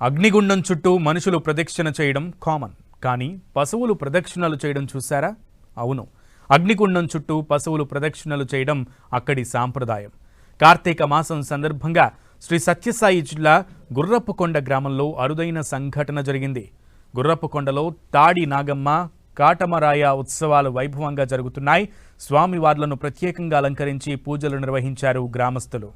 అగ్నిగుండం చుట్టూ మనుషులు ప్రదక్షిణ చేయడం కామన్. కానీ పశువులు ప్రదక్షిణలు చేయడం చూశారా? అవును, అగ్నిగుండం చుట్టూ పశువులు ప్రదక్షిణలు చేయడం అక్కడి సాంప్రదాయం. కార్తీక మాసం సందర్భంగా శ్రీ సత్యసాయి జిల్లా గుర్రపుకొండ గ్రామంలో అరుదైన సంఘటన జరిగింది. గుర్రపుకొండలో తాడి నాగమ్మ కాటమరాయ ఉత్సవాలు వైభవంగా జరుగుతున్నాయి. స్వామివార్లను ప్రత్యేకంగా అలంకరించి పూజలు నిర్వహించారు గ్రామస్తులు.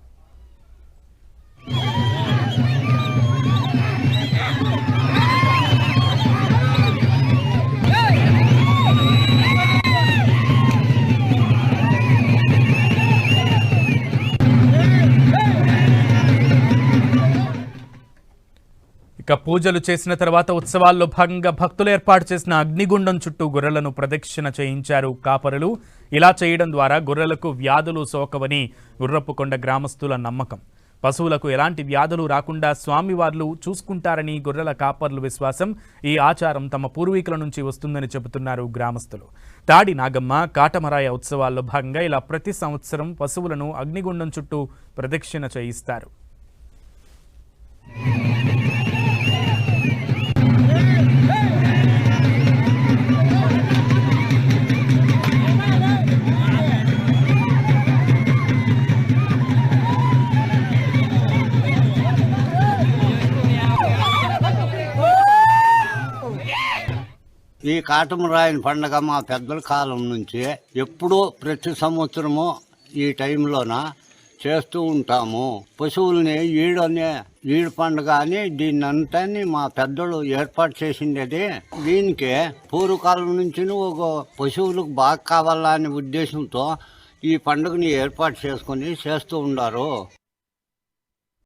ఇక పూజలు చేసిన తర్వాత ఉత్సవాల్లో భాగంగా భక్తులు ఏర్పాటు చేసిన అగ్నిగుండం చుట్టూ గొర్రెలను ప్రదక్షిణ చేయించారు కాపరులు. ఇలా చేయడం ద్వారా గొర్రెలకు వ్యాధులు సోకవని గుర్రపుకొండ గ్రామస్తుల నమ్మకం. పశువులకు ఎలాంటి వ్యాధులు రాకుండా స్వామివార్లు చూసుకుంటారని గొర్రెల కాపర్లు విశ్వాసం. ఈ ఆచారం తమ పూర్వీకుల నుంచి వస్తుందని చెబుతున్నారు గ్రామస్తులు. తాడి నాగమ్మ కాటమరాయ ఉత్సవాల్లో భాగంగా ఇలా ప్రతి సంవత్సరం పశువులను అగ్నిగుండం చుట్టూ ప్రదక్షిణ చేయిస్తారు. ఈ కాటమరాయని పండగ మా పెద్దల కాలం నుంచి ఎప్పుడూ ప్రతి సంవత్సరము ఈ టైంలోన చేస్తూ ఉంటాము. పశువుల్ని ఈడు పండుగ అని దీన్నంతాన్ని మా పెద్దలు ఏర్పాటు చేసిండేది. దీనికి పూర్వకాలం నుంచి ఒక పశువులకు బాగా కావాలా అనే ఉద్దేశంతో ఈ పండుగని ఏర్పాటు చేసుకొని చేస్తూ ఉండారు.